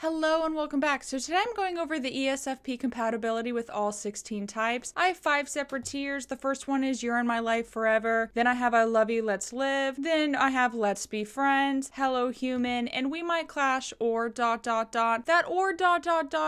Hello and welcome back. So today I'm going over the ESFP compatibility with all 16 types. I have 5 separate tiers. The first one is You're in My Life Forever. Then I have I Love You, Let's Live. Then I have Let's Be Friends, Hello Human, and We Might Clash or ... That or ...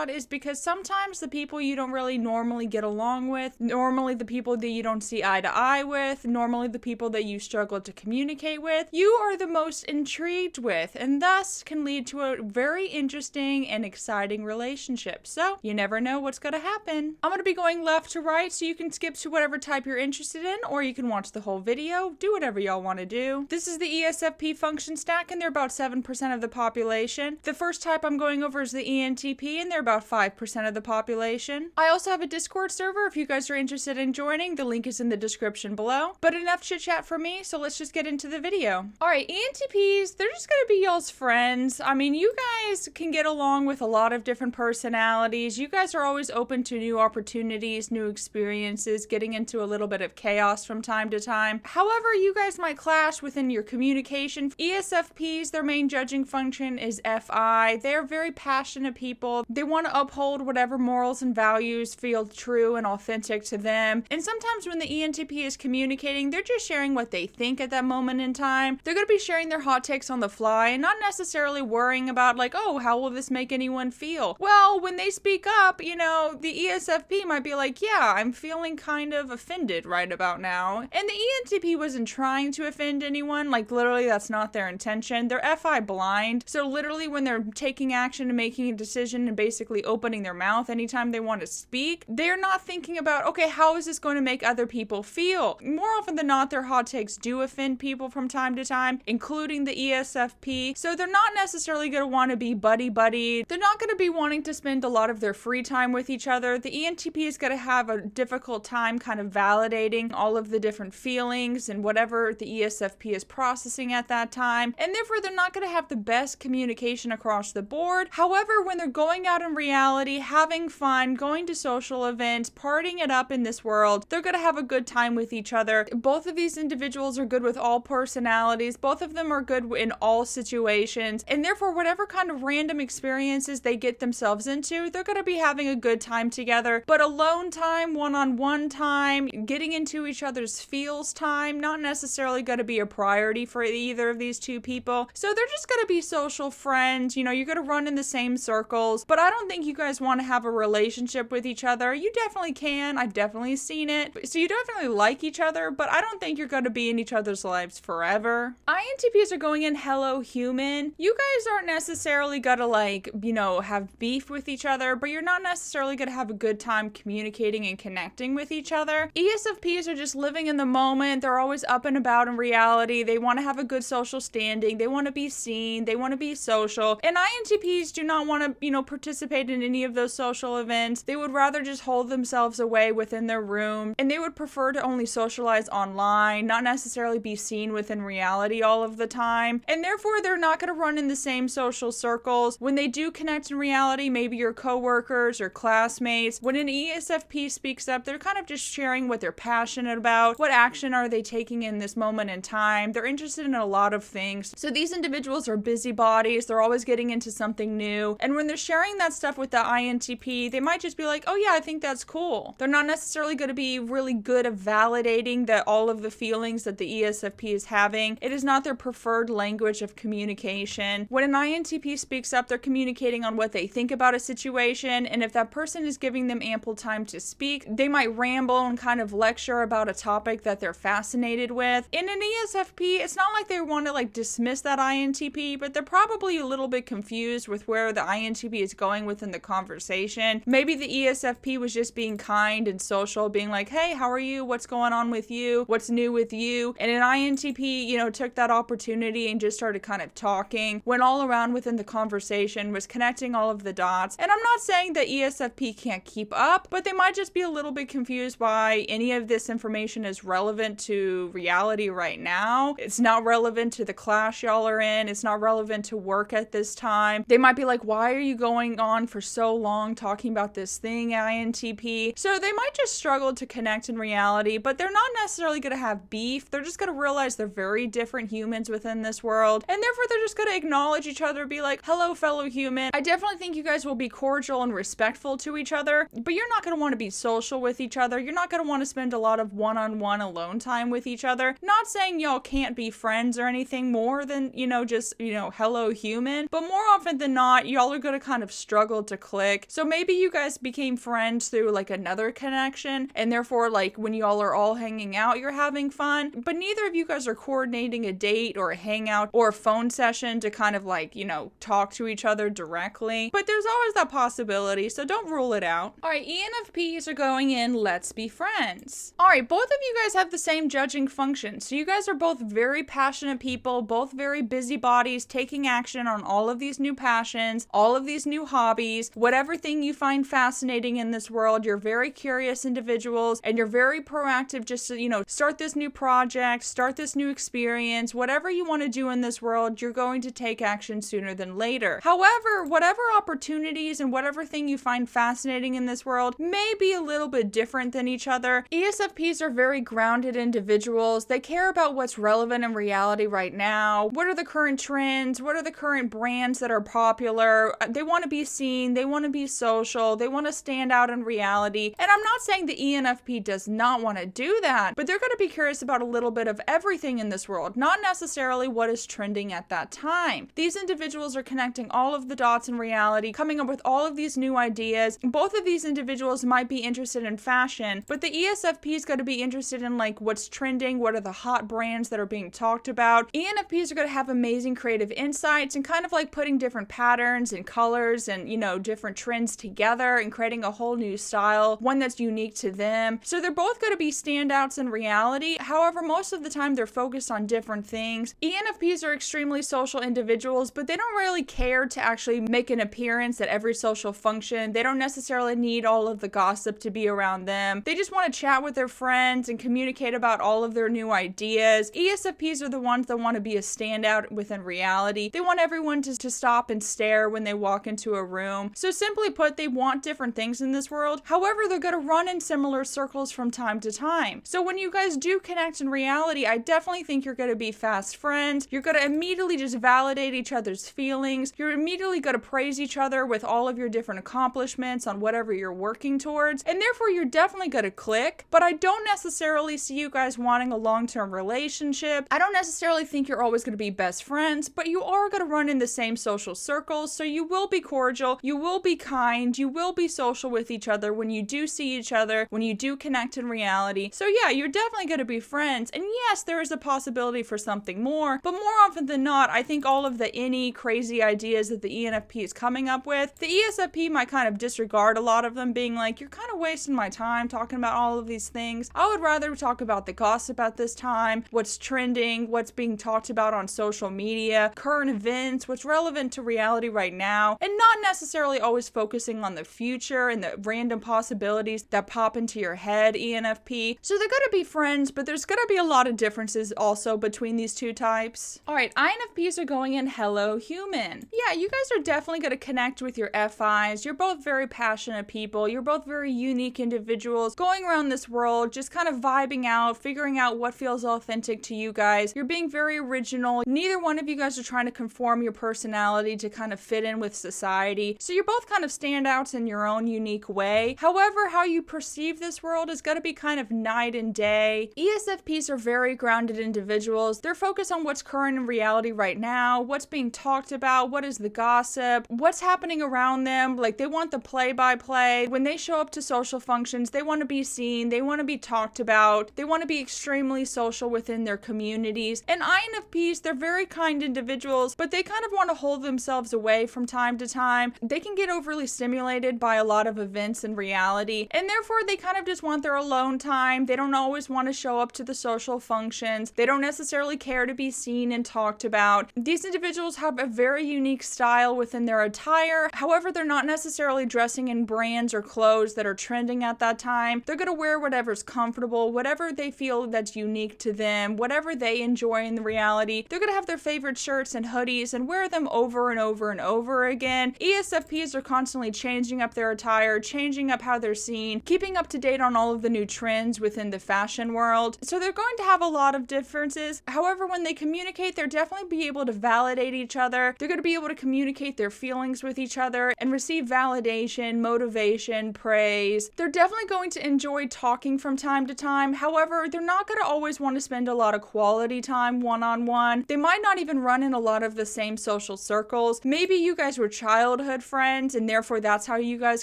is because sometimes the people you don't really normally get along with, normally the people that you don't see eye to eye with, normally the people that you struggle to communicate with, you are the most intrigued with, and thus can lead to a very interesting and exciting relationship. So you never know what's going to happen. I'm going to be going left to right, so you can skip to whatever type you're interested in, or you can watch the whole video. Do whatever y'all want to do. This is the ESFP function stack, and they're about 7% of the population. The first type I'm going over is the ENTP, and they're about 5% of the population. I also have a Discord server if you guys are interested in joining. The link is in the description below. But enough chit chat for me, so let's just get into the video. Alright, ENTPs, they're just going to be y'all's friends. I mean, you guys can get along with a lot of different personalities. You guys are always open to new opportunities, new experiences, getting into a little bit of chaos from time to time. However, you guys might clash within your communication. ESFPs, their main judging function is FI. They're very passionate people. They want to uphold whatever morals and values feel true and authentic to them. And sometimes when the ENTP is communicating, they're just sharing what they think at that moment in time. They're going to be sharing their hot takes on the fly and not necessarily worrying about like, oh, how will this make anyone feel? Well, when they speak up, you know, the ESFP might be like, yeah, I'm feeling kind of offended right about now. And the ENTP wasn't trying to offend anyone. Like, literally, that's not their intention. They're FI blind. So literally, when they're taking action and making a decision and basically opening their mouth anytime they want to speak, they're not thinking about, okay, how is this going to make other people feel? More often than not, their hot takes do offend people from time to time, including the ESFP. So they're not necessarily going to want to be buddy-buddy. They're not going to be wanting to spend a lot of their free time with each other. The ENTP is going to have a difficult time kind of validating all of the different feelings and whatever the ESFP is processing at that time. And therefore, they're not going to have the best communication across the board. However, when they're going out in reality, having fun, going to social events, partying it up in this world, they're going to have a good time with each other. Both of these individuals are good with all personalities. Both of them are good in all situations. And therefore, whatever kind of random experiences they get themselves into, they're going to be having a good time together. But alone time, one-on-one time, getting into each other's feels time, not necessarily going to be a priority for either of these two people. So they're just going to be social friends. You know, you're going to run in the same circles, but I don't think you guys want to have a relationship with each other. You definitely can. I've definitely seen it. So you definitely like each other, but I don't think you're going to be in each other's lives forever. INTPs are going in hello human. You guys aren't necessarily going to like, you know, have beef with each other, but you're not necessarily going to have a good time communicating and connecting with each other. ESFPs are just living in the moment. They're always up and about in reality. They want to have a good social standing. They want to be seen. They want to be social. And INTPs do not want to, you know, participate in any of those social events. They would rather just hold themselves away within their room, and they would prefer to only socialize online, not necessarily be seen within reality all of the time. And therefore, they're not going to run in the same social circles. When they do connect in reality, maybe your coworkers or classmates, when an ESFP speaks up, they're kind of just sharing what they're passionate about. What action are they taking in this moment in time? They're interested in a lot of things. So these individuals are busybodies. They're always getting into something new. And when they're sharing that stuff with the INTP, they might just be like, oh yeah, I think that's cool. They're not necessarily going to be really good at validating that all of the feelings that the ESFP is having. It is not their preferred language of communication. When an INTP speaks up, they're communicating on what they think about a situation, and if that person is giving them ample time to speak, they might ramble and kind of lecture about a topic that they're fascinated with. In an ESFP, it's not like they want to like dismiss that INTP, but they're probably a little bit confused with where the INTP is going within the conversation. Maybe the ESFP was just being kind and social, being like, hey, how are you? What's going on with you? What's new with you? And an INTP, you know, took that opportunity and just started kind of talking, went all around within the conversation, was connecting all of the dots. And I'm not saying that ESFP can't keep up, but they might just be a little bit confused why any of this information is relevant to reality right now. It's not relevant to the class y'all are in. It's not relevant to work at this time. They might be like, why are you going on for so long talking about this thing, INTP? So they might just struggle to connect in reality, but they're not necessarily going to have beef. They're just going to realize they're very different humans within this world, and therefore they're just going to acknowledge each other, be like, hello fellow human. I definitely think you guys will be cordial and respectful to each other, but you're not going to want to be social with each other. You're not going to want to spend a lot of one-on-one alone time with each other. Not saying y'all can't be friends or anything more than, just, hello human, but more often than not, y'all are going to kind of struggle to click. So maybe you guys became friends through like another connection, and therefore like when y'all are all hanging out, you're having fun, but neither of you guys are coordinating a date or a hangout or a phone session to kind of like, talk to each other directly. But there's always that possibility, so don't rule it out. All right, ENFPs are going in, let's be friends. All right, both of you guys have the same judging function. So you guys are both very passionate people, both very busybodies, taking action on all of these new passions, all of these new hobbies, whatever thing you find fascinating in this world. You're very curious individuals, and you're very proactive just to, start this new project, start this new experience, whatever you want to do in this world, you're going to take action sooner than later. However, whatever opportunities and whatever thing you find fascinating in this world may be a little bit different than each other. ESFPs are very grounded individuals. They care about what's relevant in reality right now. What are the current trends? What are the current brands that are popular? They want to be seen. They want to be social. They want to stand out in reality. And I'm not saying the ENFP does not want to do that, but they're going to be curious about a little bit of everything in this world, not necessarily what is trending at that time. These individuals are connecting all of the dots in reality, coming up with all of these new ideas. Both of these individuals might be interested in fashion, but the ESFP is going to be interested in like what's trending, what are the hot brands that are being talked about. ENFPs are going to have amazing creative insights and kind of like putting different patterns and colors and, different trends together and creating a whole new style, one that's unique to them. So they're both going to be standouts in reality. However, most of the time they're focused on different things. ENFPs are extremely social individuals, but they don't really care to actually make an appearance at every social function. They don't necessarily need all of the gossip to be around them. They just want to chat with their friends and communicate about all of their new ideas. ESFPs are the ones that want to be a standout within reality. They want everyone to stop and stare when they walk into a room. So simply put, they want different things in this world. However, they're going to run in similar circles from time to time. So when you guys do connect in reality, I definitely think you're going to be fast friends. You're going to immediately just validate each other's feelings. You're immediately going to praise each other with all of your different accomplishments on whatever you're working towards. And therefore, you're definitely going to click. But I don't necessarily see you guys wanting a long-term relationship. I don't necessarily think you're always going to be best friends, but you are going to run in the same social circles. So you will be cordial. You will be kind. You will be social with each other when you do see each other, when you do connect in reality. So yeah, you're definitely going to be friends. And yes, there is a possibility for something more, but more often than not, I think all of the crazy ideas that the ENFP is coming up with, the ESFP might kind of disregard a lot of them, being like, you're kind of wasting my time talking about all of these things. I would rather talk about the gossip at this time, what's trending, what's being talked about on social media, current events, what's relevant to reality right now, and not necessarily always focusing on the future and the random possibilities that pop into your head, ENFP. So they're going to be friends, but there's going to be a lot of differences also between these two types. All right, INFPs are going in hello human. Yeah, you guys are definitely going to connect with your FIs. You're both very passionate people. You're both very unique individuals going around this world, just kind of vibing out, figuring out what feels authentic to you guys. You're being very original. Neither one of you guys are trying to conform your personality to kind of fit in with society. So you're both kind of standouts in your own unique way. However, how you perceive this world is going to be kind of night and day. ESFPs are very grounded individuals. They're focused on what's current in reality right now, what's being talked about, what is the gossip, what's happening around them. Like, they want the play-by-play. When they show up to social functions, they want to be seen, they want to be talked about, they want to be extremely social within their communities. And INFPs, they're very kind individuals, but they kind of want to hold themselves away from time to time. They can get overly stimulated by a lot of events in reality, and therefore they kind of just want their alone time. They don't always want to show up to the social functions. They don't necessarily care to be seen and talked about. These individuals have a very unique style within their attire. However, they're not necessarily dressing in brands or clothes that are trending at that time. They're going to wear whatever's comfortable, whatever they feel that's unique to them, whatever they enjoy in the reality. They're going to have their favorite shirts and hoodies and wear them over and over and over again. ESFPs are constantly changing up their attire, changing up how they're seen, keeping up to date on all of the new trends within the fashion world. So they're going to have a lot of differences. However, when they communicate, they're definitely be able to validate each other. They're going to be able to communicate communicate their feelings with each other and receive validation, motivation, praise. They're definitely going to enjoy talking from time to time. However, they're not going to always want to spend a lot of quality time one-on-one. They might not even run in a lot of the same social circles. Maybe you guys were childhood friends and therefore that's how you guys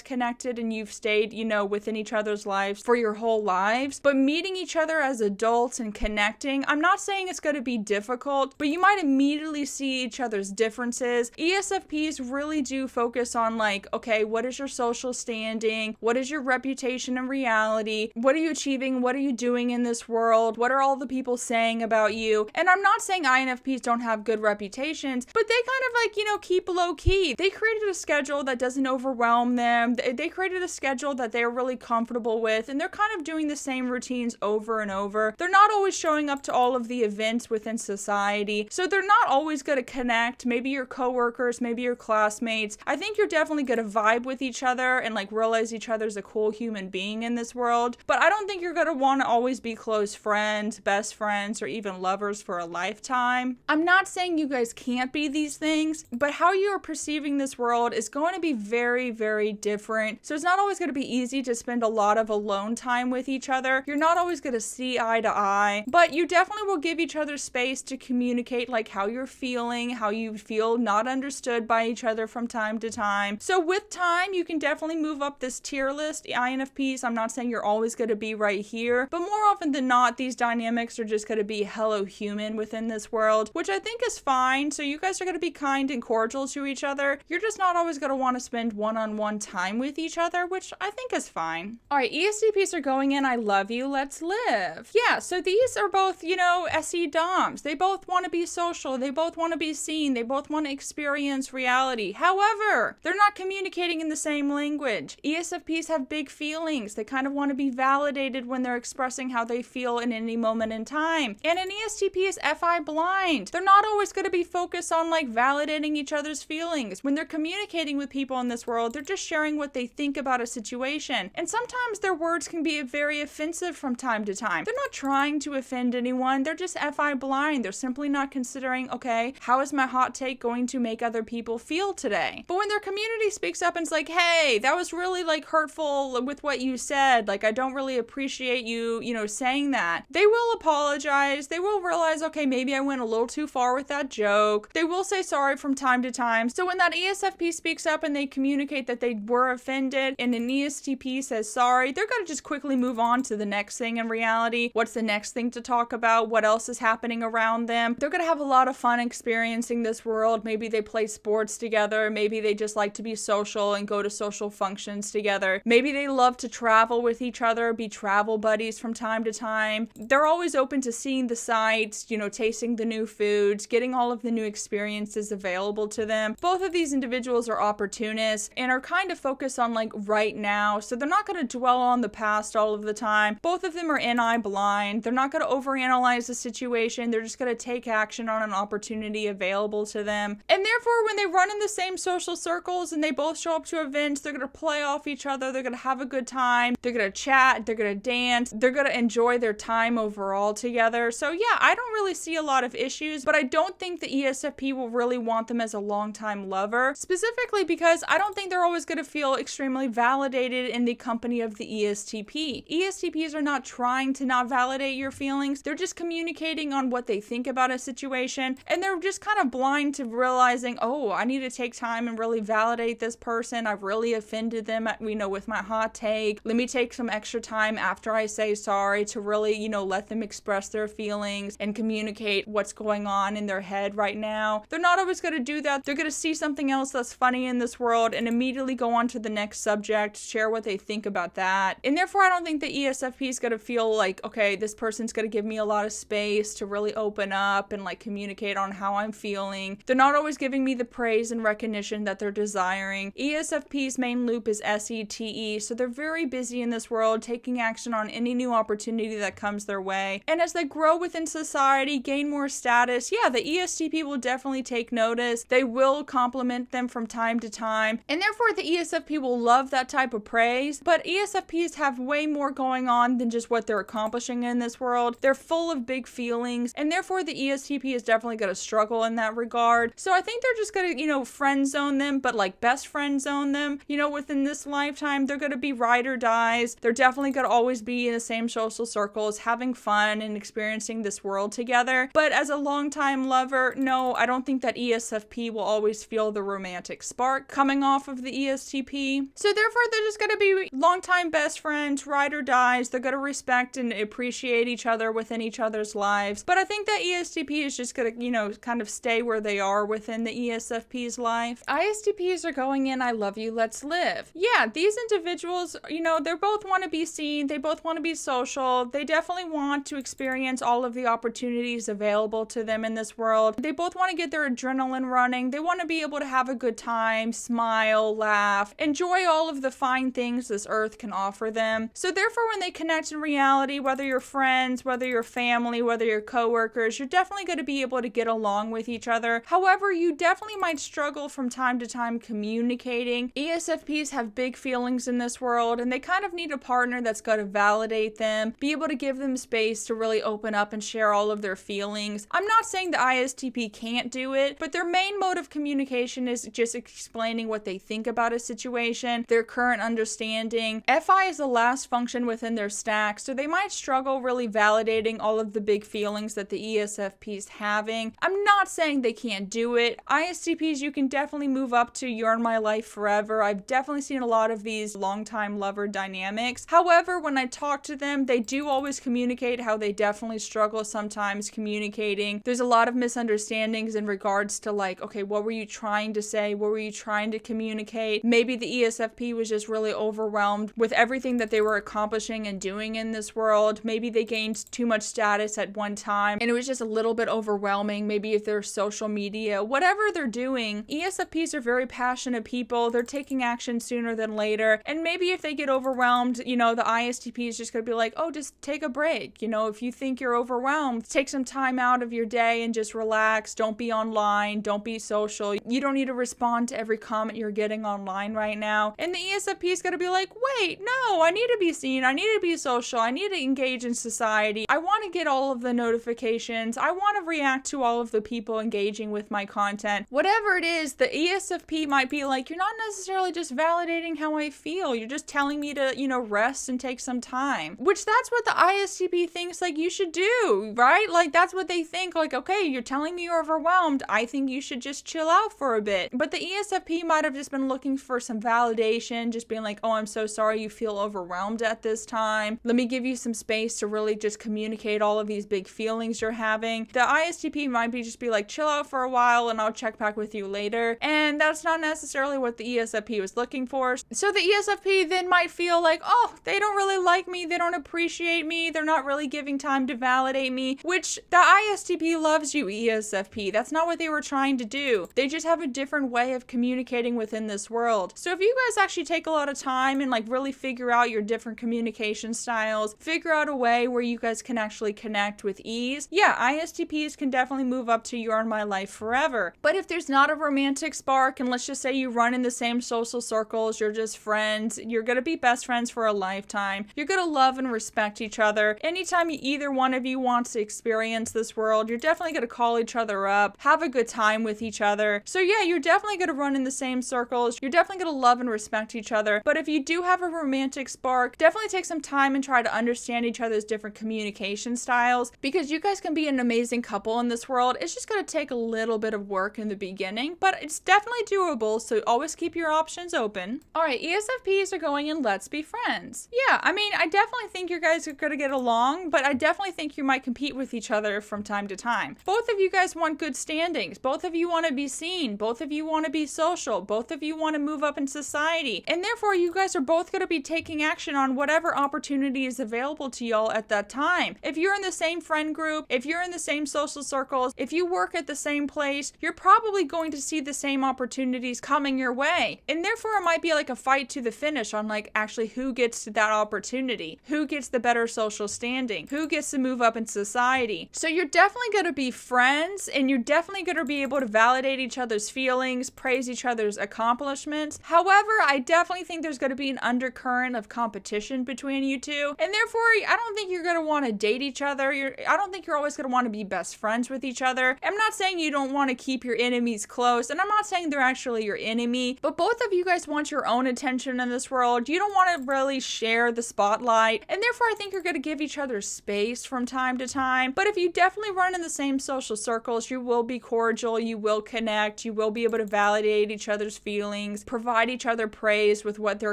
connected and you've stayed, within each other's lives for your whole lives. But meeting each other as adults and connecting, I'm not saying it's going to be difficult, but you might immediately see each other's differences. ESFPs really do focus on okay, what is your social standing? What is your reputation in reality? What are you achieving? What are you doing in this world? What are all the people saying about you? And I'm not saying INFPs don't have good reputations, but they kind of keep low key. They created a schedule that doesn't overwhelm them. They created a schedule that they're really comfortable with, and they're kind of doing the same routines over and over. They're not always showing up to all of the events within society, so they're not always going to connect. Maybe your coworkers, maybe your classmates. I think you're definitely going to vibe with each other and realize each other's a cool human being in this world, but I don't think you're going to want to always be close friends, best friends, or even lovers for a lifetime. I'm not saying you guys can't be these things, but how you are perceiving this world is going to be very, very different. So it's not always going to be easy to spend a lot of alone time with each other. You're not always going to see eye to eye, but you definitely will give each other space to communicate how you're feeling, how you feel not understood by each other from time to time. So with time, you can definitely move up this tier list. INFPs, I'm not saying you're always going to be right here, but more often than not, these dynamics are just going to be hello human within this world, which I think is fine. So you guys are going to be kind and cordial to each other. You're just not always going to want to spend one-on-one time with each other, which I think is fine. All right, ESTPs are going in, I love you, let's live. Yeah, so these are both, SE doms. They both want to be social. They both want to be seen. They both want to experience reality. However, they're not communicating in the same language. ESFPs have big feelings. They kind of want to be validated when they're expressing how they feel in any moment in time. And an ESTP is FI blind. They're not always going to be focused on validating each other's feelings. When they're communicating with people in this world, they're just sharing what they think about a situation. And sometimes their words can be very offensive from time to time. They're not trying to offend anyone. They're just FI blind. They're simply not considering, okay, how is my hot take going to make other people feel today? But when their community speaks up and it's hey, that was really hurtful with what you said. I don't really appreciate you, saying that. They will apologize. They will realize, okay, maybe I went a little too far with that joke. They will say sorry from time to time. So when that ESFP speaks up and they communicate that they were offended and an ESTP says sorry, they're going to just quickly move on to the next thing in reality. What's the next thing to talk about? What else is happening around them? They're going to have a lot of fun experiencing this world. Maybe they play sports together. Maybe they just like to be social and go to social functions together. Maybe they love to travel with each other, be travel buddies from time to time. They're always open to seeing the sights, tasting the new foods, getting all of the new experiences available to them. Both of these individuals are opportunists and are kind of focused on right now. So they're not going to dwell on the past all of the time. Both of them are NI blind. They're not going to overanalyze the situation. They're just going to take action on an opportunity available to them. And therefore, when they run in the same social circles and they both show up to events, they're going to play off each other. They're going to have a good time. They're going to chat. They're going to dance. They're going to enjoy their time overall together. So yeah, I don't really see a lot of issues, but I don't think the ESFP will really want them as a longtime lover, specifically because I don't think they're always going to feel extremely validated in the company of the ESTP. ESTPs are not trying to not validate your feelings. They're just communicating on what they think about a situation, and they're just kind of blind to realizing, oh, I need to take time and really validate this person. I've really offended them, with my hot take. Let me take some extra time after I say sorry to really, let them express their feelings and communicate what's going on in their head right now. They're not always going to do that. They're going to see something else that's funny in this world and immediately go on to the next subject, share what they think about that. And therefore, I don't think the ESFP is going to feel okay, this person's going to give me a lot of space to really open up and communicate on how I'm feeling. They're not always giving me the praise and recognition that they're desiring. ESFP's main loop is SETE, so they're very busy in this world, taking action on any new opportunity that comes their way. And as they grow within society, gain more status, yeah, the ESTP will definitely take notice. They will compliment them from time to time, and therefore the ESFP will love that type of praise. But ESFPs have way more going on than just what they're accomplishing in this world. They're full of big feelings, and therefore the ESTP is definitely going to struggle in that regard. So I think they're just gonna, friend zone them, but like best friend zone them, within this lifetime. They're gonna be ride or dies. They're definitely gonna always be in the same social circles, having fun and experiencing this world together. But as a longtime lover, no, I don't think that ESFP will always feel the romantic spark coming off of the ESTP. So therefore, they're just gonna be longtime best friends, ride or dies. They're gonna respect and appreciate each other within each other's lives. But I think that ESTP is just gonna, kind of stay where they are within the ESFP's life. ISTPs are going in, I love you, let's live. Yeah, these individuals, they both want to be seen. They both want to be social. They definitely want to experience all of the opportunities available to them in this world. They both want to get their adrenaline running. They want to be able to have a good time, smile, laugh, enjoy all of the fine things this earth can offer them. So therefore, when they connect in reality, whether you're friends, whether you're family, whether you're coworkers, you're definitely going to be able to get along with each other. However, you definitely might struggle from time to time communicating. ESFPs have big feelings in this world, and they kind of need a partner that's going to validate them, be able to give them space to really open up and share all of their feelings. I'm not saying the ISTP can't do it, but their main mode of communication is just explaining what they think about a situation, their current understanding. FI is the last function within their stack, so they might struggle really validating all of the big feelings that the ESFP's having. I'm not saying they can't do it. ISTPs, you can definitely move up to you're in my life forever. I've definitely seen a lot of these long-time lover dynamics. However, when I talk to them, they do always communicate how they definitely struggle sometimes communicating. There's a lot of misunderstandings in regards to like, okay, what were you trying to say? What were you trying to communicate? Maybe the ESFP was just really overwhelmed with everything that they were accomplishing and doing in this world. Maybe they gained too much status at one time and it was just a little bit overwhelming. Maybe if they're social media, whatever they're doing, ESFPs are very passionate people. They're taking action sooner than later. And maybe if they get overwhelmed, the ISTP is just going to be like, oh, just take a break. If you think you're overwhelmed, take some time out of your day and just relax. Don't be online. Don't be social. You don't need to respond to every comment you're getting online right now. And the ESFP is going to be like, wait, no, I need to be seen. I need to be social. I need to engage in society. I want to get all of the notifications. I want to react to all of the people engaging with my content. Whatever it is, the ESFP might be like, you're not necessarily just validating how I feel. You're just telling me to, rest and take some time. Which that's what the ISTP thinks like you should do, right? Like that's what they think. Like, okay, you're telling me you're overwhelmed. I think you should just chill out for a bit. But the ESFP might have just been looking for some validation, just being like, oh, I'm so sorry you feel overwhelmed at this time. Let me give you some space to really just communicate all of these big feelings you're having. The ISTP might be like, chill out for a while and I'll check back with you later. And that's not necessarily what the ESFP was looking for. So the ESFP then might feel like, oh, they don't really like me. They don't appreciate me. They're not really giving time to validate me, which the ISTP loves you, ESFP. That's not what they were trying to do. They just have a different way of communicating within this world. So if you guys actually take a lot of time and like really figure out your different communication styles, figure out a way where you guys can actually connect with ease, yeah, ISTPs can definitely move up to you're in my life forever. But if there's not a romantic spark, and let's just say you run in the same social circles, you're just friends, you're gonna be best friends for a lifetime, you're gonna love and respect each other. Anytime either one of you wants to experience this world, you're definitely gonna call each other up, have a good time with each other. So yeah, you're definitely gonna run in the same circles, you're definitely gonna love and respect each other. But if you do have a romantic spark, definitely take some time and try to understand each other's different communication styles, because you guys can be an amazing couple in this world. It's just gonna take a little bit of work in the beginning, but it's definitely doable, so always keep your options open. Alright, ESFPs are going in let's be friends. Yeah, I mean, I definitely think you guys are gonna get along, but I definitely think you might compete with each other from time to time. Both of you guys want good standings. Both of you want to be seen. Both of you want to be social. Both of you want to move up in society. And therefore, you guys are both going to be taking action on whatever opportunity is available to y'all at that time. If you're in the same friend group, if you're in the same social circles, if you work at the same place, you're probably going to see the same opportunities coming your way. And therefore, it might be like a fight to the finish on like actually who gets to that opportunity, who gets the better social standing, who gets to move up in society. So you're definitely going to be friends, and you're definitely going to be able to validate each other's feelings, praise each other's accomplishments. However, I definitely think there's going to be an undercurrent of competition between you two, and therefore I don't think you're going to want to date each other. I don't think you're always going to want to be best friends with each other. I'm not saying you don't want to keep your enemies close. And I'm not saying they're actually your enemy, but both of you guys want your own attention in this world. You don't want to really share the spotlight. And therefore, I think you're going to give each other space from time to time. But if you definitely run in the same social circles, you will be cordial, you will connect, you will be able to validate each other's feelings, provide each other praise with what they're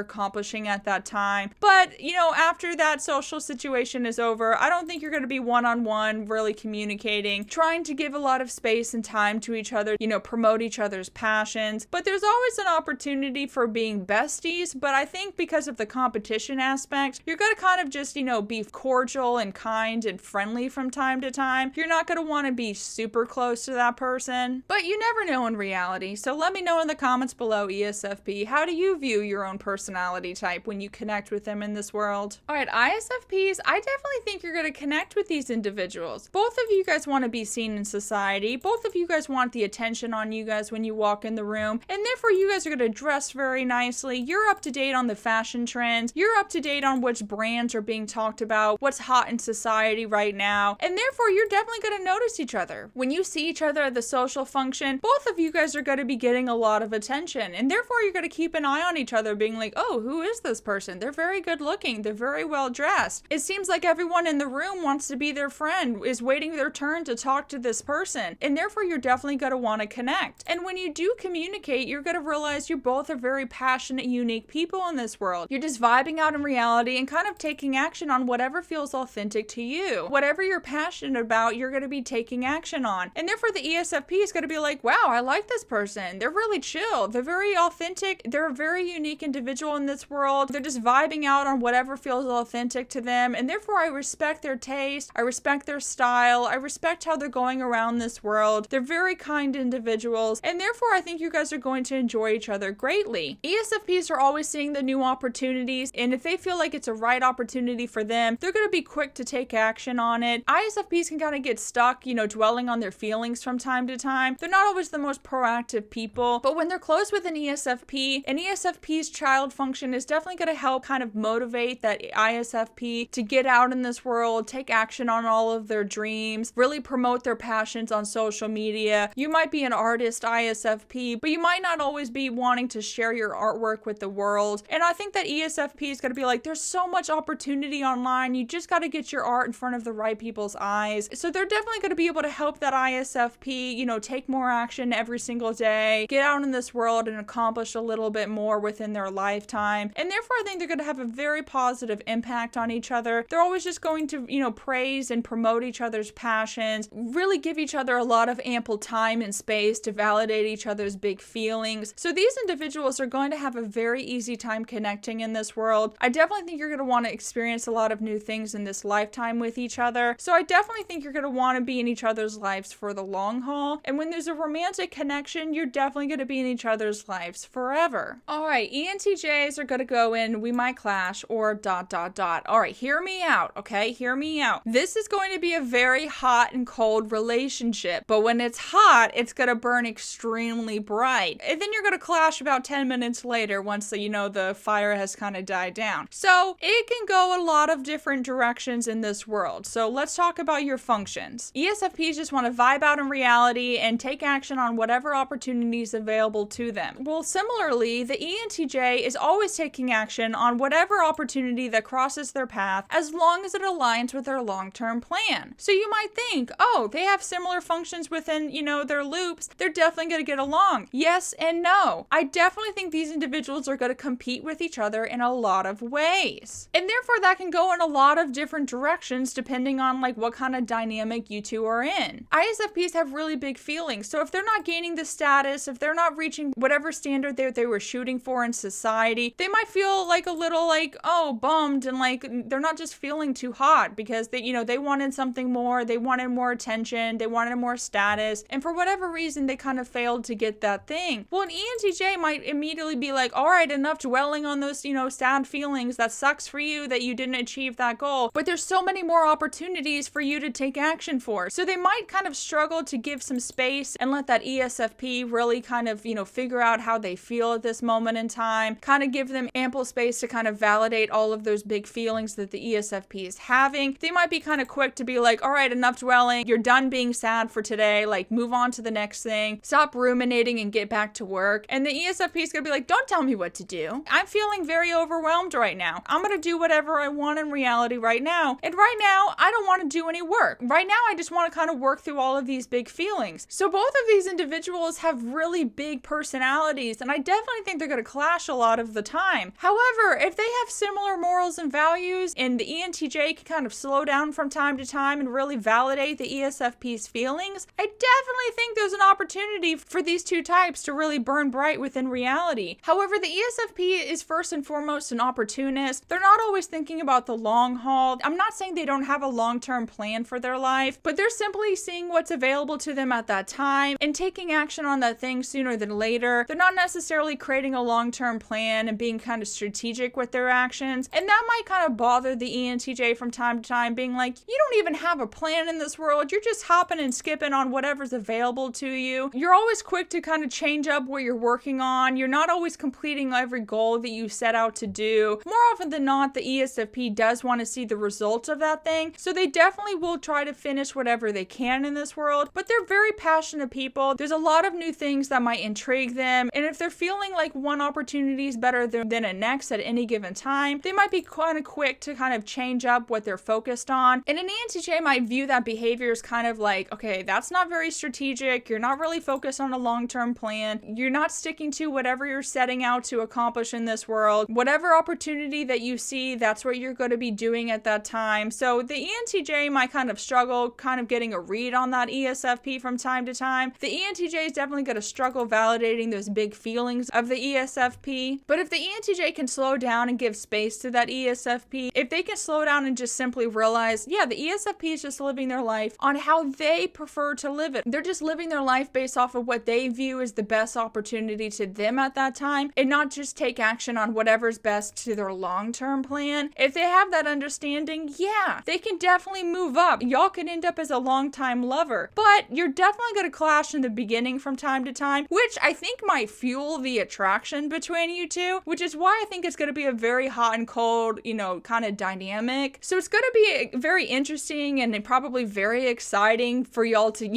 accomplishing at that time. But, you know, after that social situation is over, I don't think you're going to be one-on-one really communicating, trying to give a lot of space and time to each other, you know, promote each other's passions. But there's always an opportunity for being besties. But I think because of the competition aspect, you're going to kind of just, you know, be cordial and kind and friendly from time to time. You're not going to want to be super close to that person, but you never know in reality. So let me know in the comments below, ESFP, how do you view your own personality type when you connect with them in this world? All right, ISFPs, I definitely think you're going to connect with these individuals. Both of you guys want to be seen in society. Both of you guys want the attention on you guys when you walk in the room, and therefore you guys are going to dress very nicely. You're up to date on the fashion trends. You're up to date on which brands are being talked about, what's hot in society right now, and therefore you're definitely going to notice each other. When you see each other at the social function, both of you guys are going to be getting a lot of attention, and therefore you're going to keep an eye on each other, being like, oh, who is this person? They're very good looking. They're very well dressed. It seems like everyone in the room wants to be their friend, is waiting their turn to talk to this person, and therefore you're definitely going to want to connect. And when you do communicate, you're going to realize you both are very passionate, unique people in this world. You're just vibing out in reality and kind of taking action on whatever feels authentic to you. Whatever you're passionate about, you're going to be taking action on. And therefore the ESFP is going to be like, wow, I like this person. They're really chill. They're very authentic. They're a very unique individual in this world. They're just vibing out on whatever feels authentic to them. And therefore I respect their taste. I respect their style. I respect how they're going around this world. They're very kind individuals. And therefore I think you guys are going to enjoy each other greatly. ESFPs are always seeing the new opportunities. And if they feel like it's a right opportunity for them, they're going to be quick to take action on it. ISFPs can kind of get stuck, you know, dwelling on their feelings from time to time. They're not always the most proactive people, but when they're close with an ESFP's child function is definitely going to help kind of motivate that ISFP to get out in this world, take action on all of their dreams, really promote their passions on social media. You might be an artist ISFP, but you might not always be wanting to share your artwork with the world. And I think that ESFP is going to be like, there's so much opportunity online. You just got to get your art in front of the right people's eyes. So they're definitely going to be able to help that ISFP, you know, take more action every single day, get out in this world and accomplish a little bit more within their lifetime. And therefore, I think they're going to have a very positive impact on each other. They're always just going to, you know, praise and promote each other's passions, really give each other a lot of ample time and space to validate each other's big feelings. So these individuals are going to have a very easy time connecting in this world. I definitely think you're going to want to experience a lot of new things in this lifetime with each other. So I definitely think you're going to want to be in each other's lives for the long haul. And when there's a romantic connection, you're definitely going to be in each other's lives forever. All right, ENTJs are going to go in we might clash or ... All right, hear me out, okay? Hear me out. This is going to be a very hot and cold relationship, but when it's hot, it's going to burn extremely bright. And then you're going to clash about 10 minutes later once the, you know, the fire has kind of died down. So it can go a lot of different directions in this world. So let's talk about your functions. ESFPs just want to vibe out in reality and take action on whatever opportunities available to them. Well, similarly, the ENTJ is always taking action on whatever opportunity that crosses their path as long as it aligns with their long-term plan. So you might think, oh, they have similar functions within, you know, their loops. They're definitely going to get along. Yes and no. I definitely think these individuals are going to compete with each other in a lot of ways. And therefore that can go in a lot of different directions depending on like what kind of dynamic you two are in. ISFPs have really big feelings. So if they're not gaining the status, if they're not reaching whatever standard they were shooting for in society, they might feel like a little like, oh, bummed, and like they're not just feeling too hot because they, you know, they wanted something more, they wanted more attention, they wanted more status, and for whatever reason they kind of failed to get that thing. Well, an ENTJ might immediately be like, all right, enough dwelling on those, you know, sad feelings. That sucks for you that you didn't achieve that goal, but there's so many more opportunities for you to take action for. So they might kind of struggle to give some space and let that ESFP really kind of, you know, figure out how they feel at this moment in time, kind of give them ample space to kind of validate all of those big feelings that the ESFP is having. They might be kind of quick to be like, all right, enough dwelling. You're done being sad for today. Like, move on to the next thing, stop ruminating and get back to work. And the ESFP is going to be like, don't tell me what to do. I'm feeling very overwhelmed right now. I'm going to do whatever I want in reality right now. And right now, I don't want to do any work. Right now, I just want to kind of work through all of these big feelings. So both of these individuals have really big personalities, and I definitely think they're going to clash a lot of the time. However, if they have similar morals and values, and the ENTJ can kind of slow down from time to time and really validate the ESFP's feelings, I definitely think there's an opportunity for these two types to really burn bright within reality. However, the ESFP is first and foremost an opportunist. They're not always thinking about the long haul. I'm not saying they don't have a long-term plan for their life, but they're simply seeing what's available to them at that time and taking action on that thing sooner than later. They're not necessarily creating a long-term plan and being kind of strategic with their actions, and that might kind of bother the ENTJ from time to time, being like, you don't even have a plan in this world. You're just hopping and skipping on whatever's available to you. You're always quick to kind of change up what you're working on. You're not always completing every goal that you set out to do. More often than not, the ESFP does want to see the results of that thing, so they definitely will try to finish whatever they can in this world, but they're very passionate people. There's a lot of new things that might intrigue them, and if they're feeling like one opportunity is better than a next at any given time, they might be kind of quick to kind of change up what they're focused on. And an ENTJ might view that behavior as kind of like, okay, that's not very strategic. You're not really focused on a long-term plan. You're not sticking to whatever you're setting out to accomplish in this world. Whatever opportunity that you see, that's what you're going to be doing at that time. So the ENTJ might kind of struggle kind of getting a read on that ESFP from time to time. The ENTJ is definitely going to struggle validating those big feelings of the ESFP. But if the ENTJ can slow down and give space to that ESFP, if they can slow down and just simply realize, yeah, the ESFP is just living their life on how they prefer to live it. They're just living their life based off of what they view as the best opportunity to them at that time, and not just take action on whatever's best to their long-term plan. If they have that understanding, yeah, they can definitely move up. Y'all could end up as a long-time lover, but you're definitely going to clash in the beginning from time to time, which I think might fuel the attraction between you two, which is why I think it's going to be a very hot and cold, kind of dynamic. So it's going to be very interesting and probably very exciting for y'all to,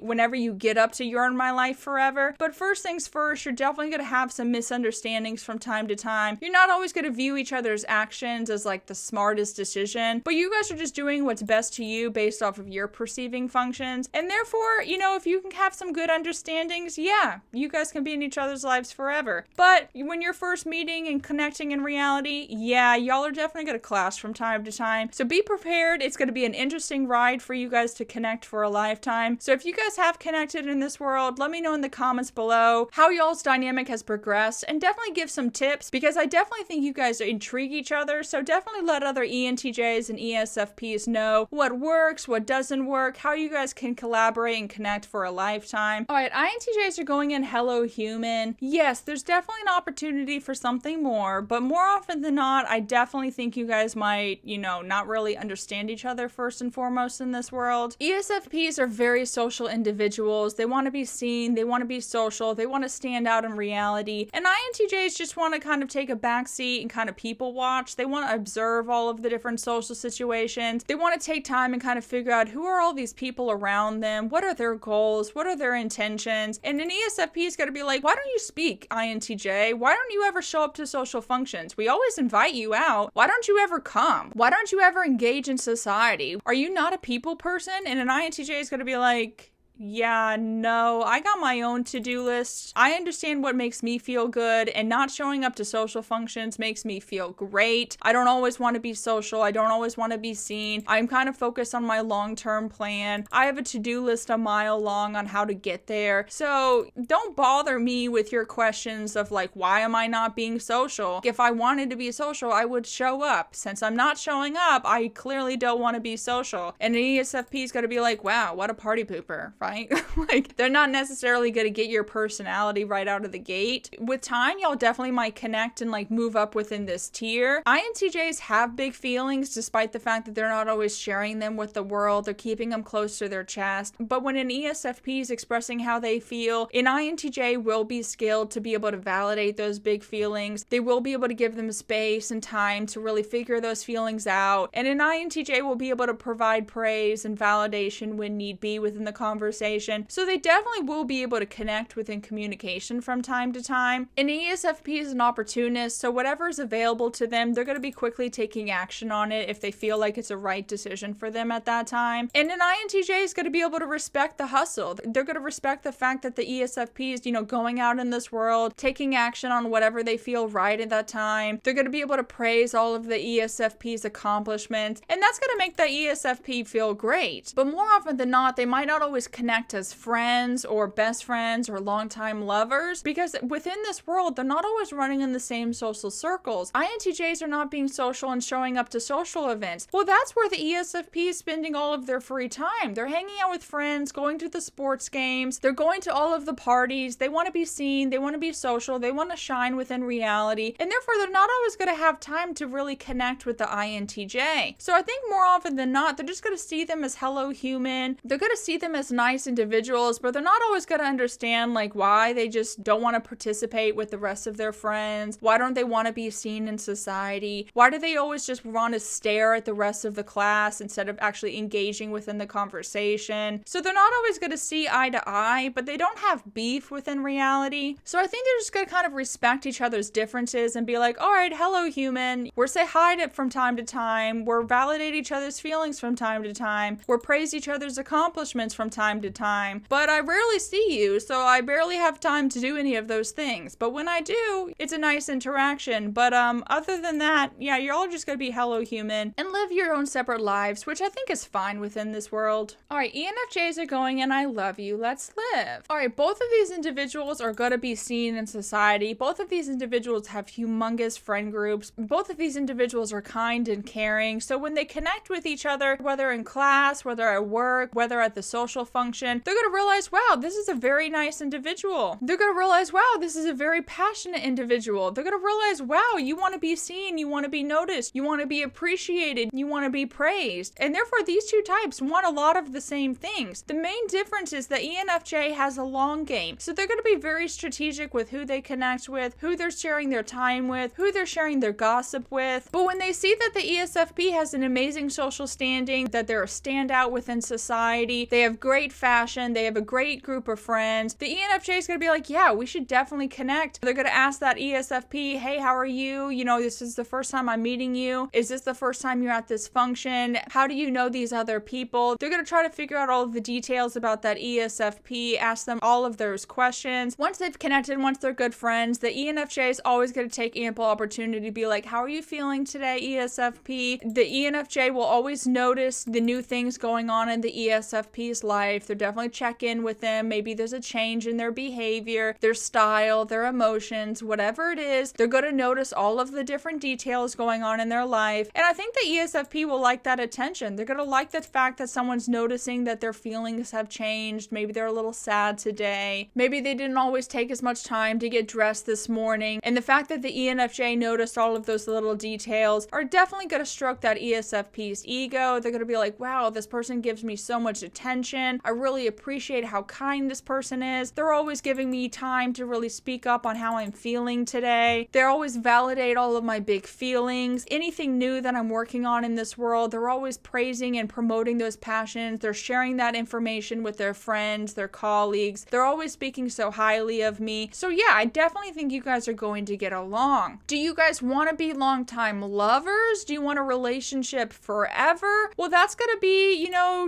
whenever you get up to You're in My Life Forever. But first things first, you're definitely going to have some misunderstandings from time to time. You're not always going to view each other's actions as like the smartest decision, but you guys are just doing what's best to you based off of your perceiving functions. And therefore, if you can have some good understandings, yeah, you guys can be in each other's lives forever. But when you're first meeting and connecting in reality, yeah, y'all are definitely going to clash from time to time. So be prepared. It's going to be an interesting ride for you guys to connect for a lifetime. So if you guys have connected in this world, let me know in the comments below how y'all's dynamic has progressed, and definitely give some tips, because I definitely think you guys intrigue each other. So definitely let other ENTJs and ESFPs know what works, what doesn't work, how you guys can collaborate and connect for a lifetime. All right, INTJs are going in hello human. Yes, there's definitely an opportunity for something more, but more often than not, I definitely think you guys might, not really understand each other first and foremost in this world. ESFPs are very social individuals. They want to be seen, they want to be social, they want to stand out in reality. And INTJs just want to kind of take a backseat and kind of people watch. They want to observe all of the different social situations. They want to take time and kind of figure out who are all these people around them, what are their goals, what are their intentions. And an ESFP is going to be like, why don't you speak, INTJ? Why don't you ever show up to social functions? We always invite you out. Why don't you ever come? Why don't you ever engage in society? Are you not a people person? And an INTJ is going to be like, yeah, no, I got my own to-do list. I understand what makes me feel good, and not showing up to social functions makes me feel great. I don't always want to be social. I don't always want to be seen. I'm kind of focused on my long-term plan. I have a to-do list a mile long on how to get there. So don't bother me with your questions of like, why am I not being social? If I wanted to be social, I would show up. Since I'm not showing up, I clearly don't want to be social. And an ESFP is going to be like, wow, what a party pooper. Right? Like, they're not necessarily going to get your personality right out of the gate. With time, y'all definitely might connect and like move up within this tier. INTJs have big feelings despite the fact that they're not always sharing them with the world. They're keeping them close to their chest. But when an ESFP is expressing how they feel, an INTJ will be skilled to be able to validate those big feelings. They will be able to give them space and time to really figure those feelings out. And an INTJ will be able to provide praise and validation when need be within the conversation conversation. So they definitely will be able to connect within communication from time to time. An ESFP is an opportunist, so whatever is available to them, they're going to be quickly taking action on it if they feel like it's a right decision for them at that time. And an INTJ is going to be able to respect the hustle. They're going to respect the fact that the ESFP is, going out in this world, taking action on whatever they feel right at that time. They're going to be able to praise all of the ESFP's accomplishments, and that's going to make that ESFP feel great. But more often than not, they might not always connect as friends or best friends or longtime lovers, because within this world, they're not always running in the same social circles. INTJs are not being social and showing up to social events. Well, that's where the ESFP is spending all of their free time. They're hanging out with friends, going to the sports games, they're going to all of the parties, they want to be seen, they want to be social, they want to shine within reality, and therefore they're not always going to have time to really connect with the INTJ. So I think more often than not, they're just going to see them as hello human, they're going to see them as nice individuals, but they're not always going to understand why they just don't want to participate with the rest of their friends. Why don't they want to be seen in society? Why do they always just want to stare at the rest of the class instead of actually engaging within the conversation? So they're not always going to see eye to eye, but they don't have beef within reality. So I think they're just going to kind of respect each other's differences and be like, all right, hello human. We're say hi to from time to time. We're validate each other's feelings from time to time. We're praise each other's accomplishments from time to time. But I rarely see you, so I barely have time to do any of those things. But when I do, it's a nice interaction. But other than that, yeah, you're all just going to be hello human and live your own separate lives, which I think is fine within this world. All right, ENFJs are going in, I love you, let's live. All right, both of these individuals are going to be seen in society. Both of these individuals have humongous friend groups. Both of these individuals are kind and caring. So when they connect with each other, whether in class, whether at work, whether at the social function, they're going to realize, wow, this is a very nice individual. They're going to realize, wow, this is a very passionate individual. They're going to realize, wow, you want to be seen, you want to be noticed, you want to be appreciated, you want to be praised. And therefore, these two types want a lot of the same things. The main difference is that ENFJ has a long game. So they're going to be very strategic with who they connect with, who they're sharing their time with, who they're sharing their gossip with. But when they see that the ESFP has an amazing social standing, that they're a standout within society, they have great fashion, they have a great group of friends, the ENFJ is going to be like, yeah, we should definitely connect. They're going to ask that ESFP, hey, how are you? This is the first time I'm meeting you. Is this the first time you're at this function? How do you know these other people? They're going to try to figure out all of the details about that ESFP, ask them all of those questions. Once they've connected, once they're good friends, the ENFJ is always going to take ample opportunity to be like, how are you feeling today, ESFP? The ENFJ will always notice the new things going on in the ESFP's life. They're definitely check in with them. Maybe there's a change in their behavior, their style, their emotions, whatever it is. They're going to notice all of the different details going on in their life. And I think the ESFP will like that attention. They're going to like the fact that someone's noticing that their feelings have changed. Maybe they're a little sad today. Maybe they didn't always take as much time to get dressed this morning. And the fact that the ENFJ noticed all of those little details are definitely going to stroke that ESFP's ego. They're going to be like, wow, this person gives me so much attention. I really appreciate how kind this person is. They're always giving me time to really speak up on how I'm feeling today. They always validate all of my big feelings. Anything new that I'm working on in this world, they're always praising and promoting those passions. They're sharing that information with their friends, their colleagues. They're always speaking so highly of me. So yeah, I definitely think you guys are going to get along. Do you guys want to be longtime lovers? Do you want a relationship forever? Well, that's going to be,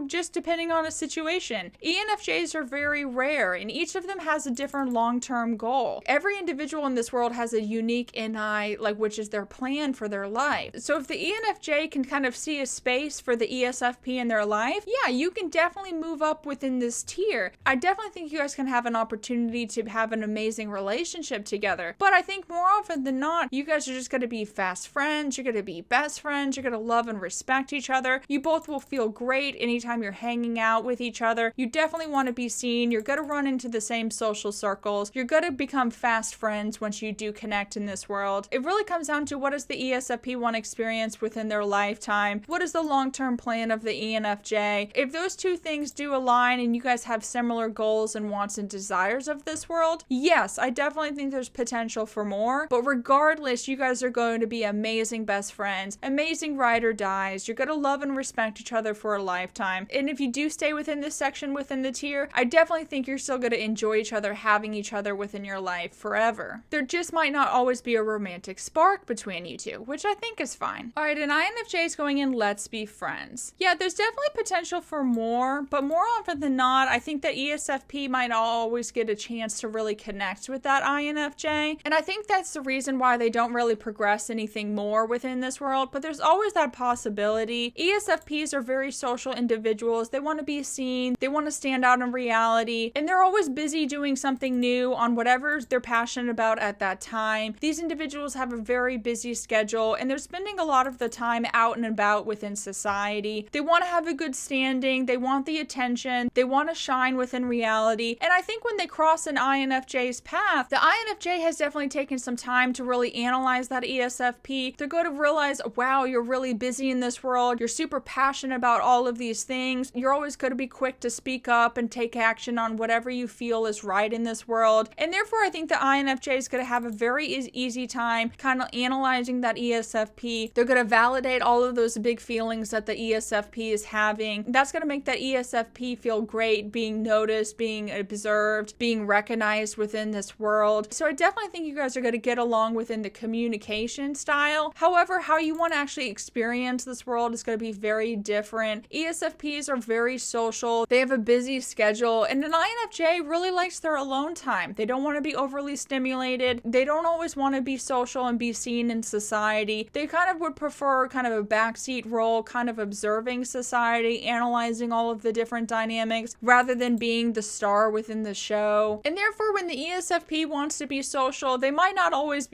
just depending on a situation. ENFJs are very rare, and each of them has a different long-term goal. Every individual in this world has a unique NI, which is their plan for their life. So if the ENFJ can kind of see a space for the ESFP in their life, yeah, you can definitely move up within this tier. I definitely think you guys can have an opportunity to have an amazing relationship together. But I think more often than not, you guys are just going to be fast friends. You're going to be best friends. You're going to love and respect each other. You both will feel great anytime you're hanging out with each other. You definitely want to be seen. You're going to run into the same social circles. You're going to become fast friends once you do connect in this world. It really comes down to, what does the ESFP want to experience within their lifetime? What is the long-term plan of the ENFJ? If those two things do align and you guys have similar goals and wants and desires of this world, yes, I definitely think there's potential for more. But regardless, you guys are going to be amazing best friends, amazing ride or dies. You're going to love and respect each other for a lifetime. And if you do stay within this section connection within the tier, I definitely think you're still going to enjoy each other, having each other within your life forever. There just might not always be a romantic spark between you two, which I think is fine. All right, an INFJ is going in let's be friends. Yeah, there's definitely potential for more, but more often than not, I think that ESFP might not always get a chance to really connect with that INFJ. And I think that's the reason why they don't really progress anything more within this world, but there's always that possibility. ESFPs are very social individuals. They want to be seen, they want to stand out in reality, and they're always busy doing something new on whatever they're passionate about at that time. These individuals have a very busy schedule, and they're spending a lot of the time out and about within society. They want to have a good standing, they want the attention, they want to shine within reality, and I think when they cross an INFJ's path, the INFJ has definitely taken some time to really analyze that ESFP. They're going to realize, wow, you're really busy in this world, you're super passionate about all of these things, you're always going to be quick to speak up and take action on whatever you feel is right in this world, and therefore I think the INFJ is going to have a very easy time kind of analyzing that ESFP. They're going to validate all of those big feelings that the ESFP is having. That's going to make that ESFP feel great, being noticed, being observed, being recognized within this world. So I definitely think you guys are going to get along within the communication style. However, how you want to actually experience this world is going to be very different. ESFPs are very social. They have a busy schedule, and an INFJ really likes their alone time. They don't want to be overly stimulated. They don't always want to be social and be seen in society. They kind of would prefer kind of a backseat role, kind of observing society, analyzing all of the different dynamics, rather than being the star within the show. And therefore, when the ESFP wants to be social, they might not always,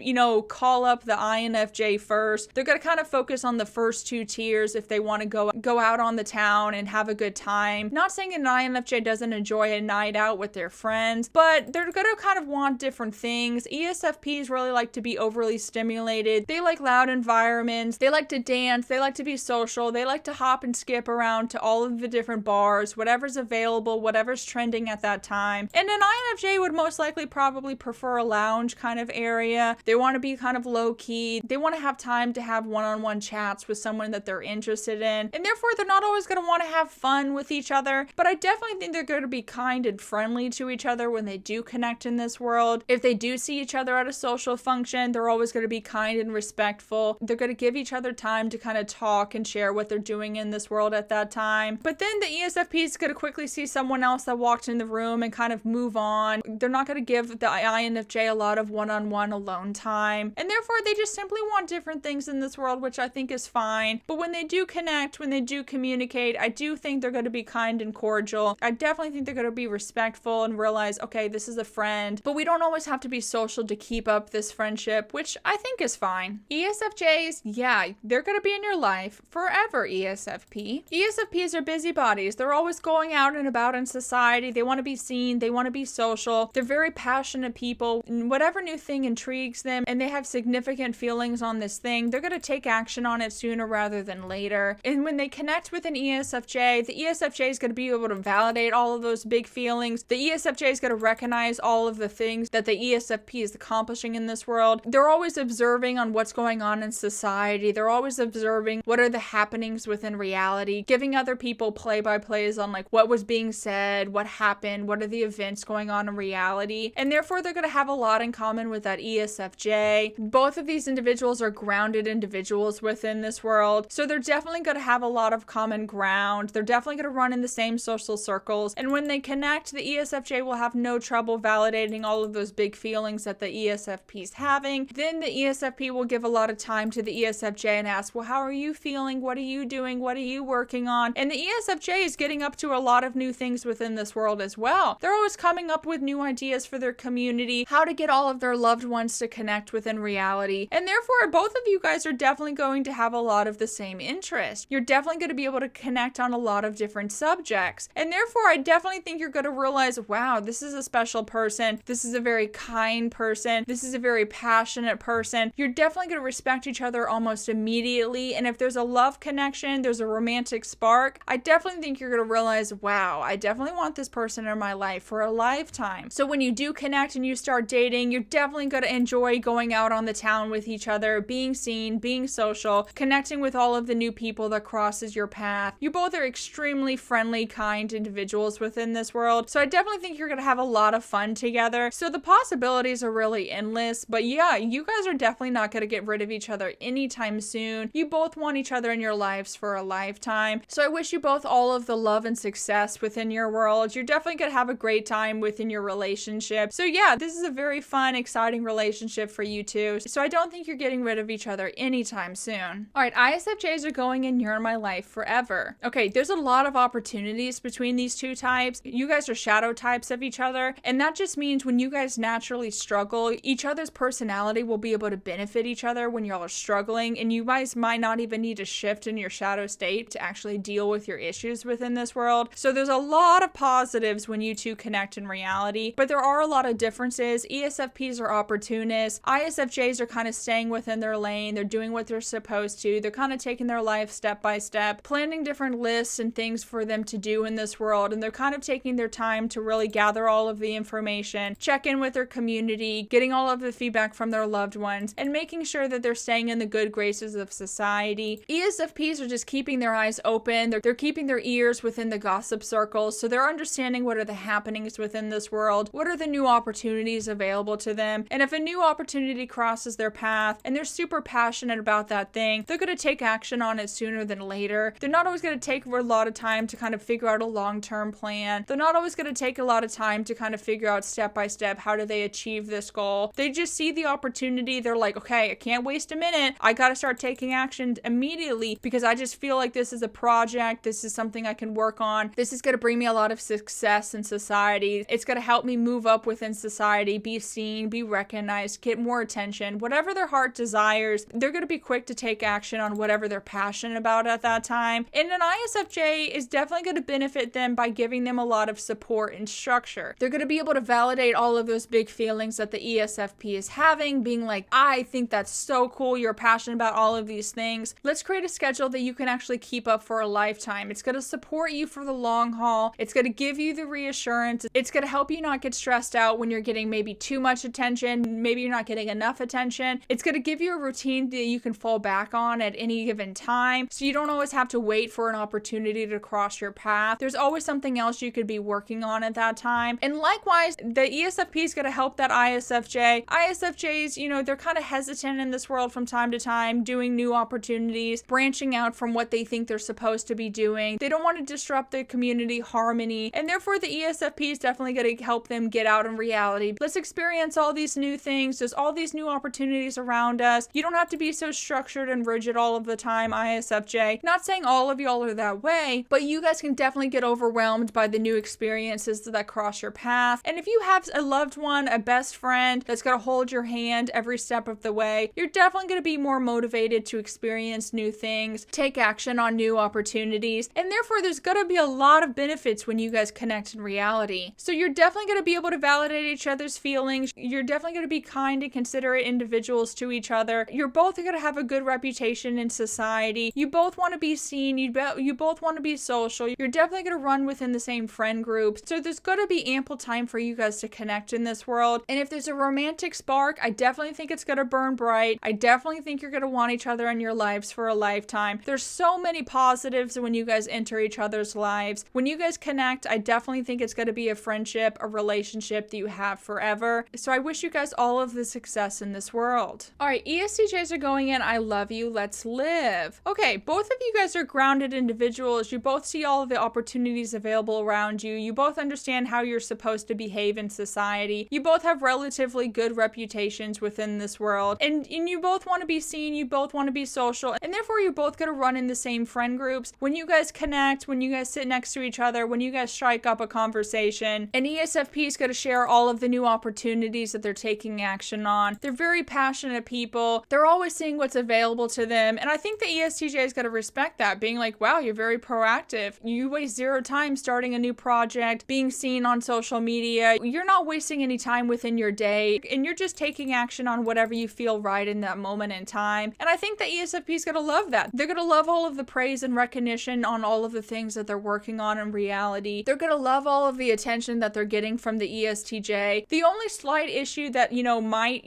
call up the INFJ first. They're going to kind of focus on the first two tiers if they want to go out on the town and have a good time. Not saying an INFJ doesn't enjoy a night out with their friends, but they're going to kind of want different things. ESFPs really like to be overly stimulated. They like loud environments. They like to dance. They like to be social. They like to hop and skip around to all of the different bars, whatever's available, whatever's trending at that time. And an INFJ would most likely probably prefer a lounge kind of area. They want to be kind of low key. They want to have time to have one-on-one chats with someone that they're interested in. And therefore, they're not always going to want to have fun with each other, but I definitely think they're going to be kind and friendly to each other when they do connect in this world. If they do see each other at a social function, they're always going to be kind and respectful. They're going to give each other time to kind of talk and share what they're doing in this world at that time. But then the ESFP is going to quickly see someone else that walked in the room and kind of move on. They're not going to give the INFJ a lot of one-on-one alone time. And therefore, they just simply want different things in this world, which I think is fine. But when they do connect, when they do communicate, I do think they're going to be kind and cordial. I definitely think they're going to be respectful and realize, okay, this is a friend, but we don't always have to be social to keep up this friendship, which I think is fine. ESFJs, yeah, they're going to be in your life forever, ESFP. ESFPs are busybodies. They're always going out and about in society. They want to be seen. They want to be social. They're very passionate people. And whatever new thing intrigues them and they have significant feelings on this thing, they're going to take action on it sooner rather than later. And when they connect with an ESFJ, the ESFJ is going to be able to validate all of those big feelings. The ESFJ is going to recognize all of the things that the ESFP is accomplishing in this world. They're always observing on what's going on in society. They're always observing what are the happenings within reality, giving other people play-by-plays on like what was being said, what happened, what are the events going on in reality. And therefore, they're going to have a lot in common with that ESFJ. Both of these individuals are grounded individuals within this world. So they're definitely going to have a lot of common ground. They're definitely going to run in the same social circles. And when they connect, the ESFJ will have no trouble validating all of those big feelings that the ESFP is having. Then the ESFP will give a lot of time to the ESFJ and ask, well, how are you feeling? What are you doing? What are you working on? And the ESFJ is getting up to a lot of new things within this world as well. They're always coming up with new ideas for their community, how to get all of their loved ones to connect within reality. And therefore, both of you guys are definitely going to have a lot of the same interest. You're definitely going to be able to connect on a lot of different subjects. And therefore, I definitely think you're going to realize, wow, this is a special person. This is a very kind person. This is a very passionate person. You're definitely going to respect each other almost immediately. And if there's a love connection, there's a romantic spark, I definitely think you're going to realize, wow, I definitely want this person in my life for a lifetime. So when you do connect and you start dating, you're definitely going to enjoy going out on the town with each other, being seen, being social, connecting with all of the new people that crosses your path. You both are extremely friendly, kind, kind individuals within this world. So I definitely think you're going to have a lot of fun together. So the possibilities are really endless. But yeah, you guys are definitely not going to get rid of each other anytime soon. You both want each other in your lives for a lifetime. So I wish you both all of the love and success within your world. You're definitely going to have a great time within your relationship. So yeah, this is a very fun, exciting relationship for you two. So I don't think you're getting rid of each other anytime soon. All right, ISFJs are going in You're in My Life Forever. Okay, there's a lot of opportunities between these two types. You guys are shadow types of each other, and that just means when you guys naturally struggle, each other's personality will be able to benefit each other when y'all are struggling, and you guys might not even need to shift in your shadow state to actually deal with your issues within this world. So there's a lot of positives when you two connect in reality, but there are a lot of differences. ESFPs are opportunists. ISFJs are kind of staying within their lane. They're doing what they're supposed to. They're kind of taking their life step by step, planning different lists and things for them to do in this world, and they're kind of taking their time to really gather all of the information, check in with their community, getting all of the feedback from their loved ones, and making sure that they're staying in the good graces of society. ESFPs are just keeping their eyes open. They're keeping their ears within the gossip circles, so they're understanding what are the happenings within this world, what are the new opportunities available to them, and if a new opportunity crosses their path and they're super passionate about that thing, they're going to take action on it sooner than later. They're not always going to take a lot of time to kind of figure out a long-term plan. They're not always going to take a lot of time to kind of figure out step by step how do they achieve this goal. They just see the opportunity. They're like, okay, I can't waste a minute. I got to start taking action immediately because I just feel like this is a project. This is something I can work on. This is going to bring me a lot of success in society. It's going to help me move up within society, be seen, be recognized, get more attention. Whatever their heart desires, they're going to be quick to take action on whatever they're passionate about at that time. And an ISFJ is definitely going to benefit them by giving them a lot of support and structure. They're going to be able to validate all of those big feelings that the ESFP is having, being like, I think that's so cool. You're passionate about all of these things. Let's create a schedule that you can actually keep up for a lifetime. It's going to support you for the long haul. It's going to give you the reassurance. It's going to help you not get stressed out when you're getting maybe too much attention. Maybe you're not getting enough attention. It's going to give you a routine that you can fall back on at any given time. So you don't always have to wait for an opportunity to cross your path. There's always something else you could be working on at that time. And likewise, the ESFP is going to help that ISFJ. ISFJs, you know, they're kind of hesitant in this world from time to time, doing new opportunities, branching out from what they think they're supposed to be doing. They don't want to disrupt the community harmony. And therefore, the ESFP is definitely going to help them get out in reality. Let's experience all these new things. There's all these new opportunities around us. You don't have to be so structured and rigid all of the time, ISFJ. Not saying all of y'all are that way, but you guys can definitely get overwhelmed by the new experiences that cross your path. And if you have a loved one, a best friend that's going to hold your hand every step of the way, you're definitely going to be more motivated to experience new things, take action on new opportunities, and therefore there's going to be a lot of benefits when you guys connect in reality. So you're definitely going to be able to validate each other's feelings. You're definitely going to be kind and considerate individuals to each other. You're both going to have a good reputation in society. You both want to be seen. You both want to be social. You're definitely going to run within the same friend group. So there's going to be ample time for you guys to connect in this world. And if there's a romantic spark, I definitely think it's going to burn bright. I definitely think you're going to want each other in your lives for a lifetime. There's so many positives when you guys enter each other's lives. When you guys connect, I definitely think it's going to be a friendship, a relationship that you have forever. So I wish you guys all of the success in this world. All right, ESTJs are going in. I love you. Let's live. Okay, both of you guys are grounded individuals. You both see all of the opportunities available around you. You both understand how you're supposed to behave in society. You both have relatively good reputations within this world. And you both want to be seen. You both want to be social. And therefore, you're both going to run in the same friend groups. When you guys connect, when you guys sit next to each other, when you guys strike up a conversation, an ESFP is going to share all of the new opportunities that they're taking action on. They're very passionate people. They're always seeing what's available to them. And I think the ESTJ is going to respect that, being like, wow, you're very proactive. You waste zero time starting a new project, being seen on social media. You're not wasting any time within your day, and you're just taking action on whatever you feel right in that moment in time. And I think the ESFP is going to love that. They're going to love all of the praise and recognition on all of the things that they're working on in reality. They're going to love all of the attention that they're getting from the ESTJ. The only slight issue that, might,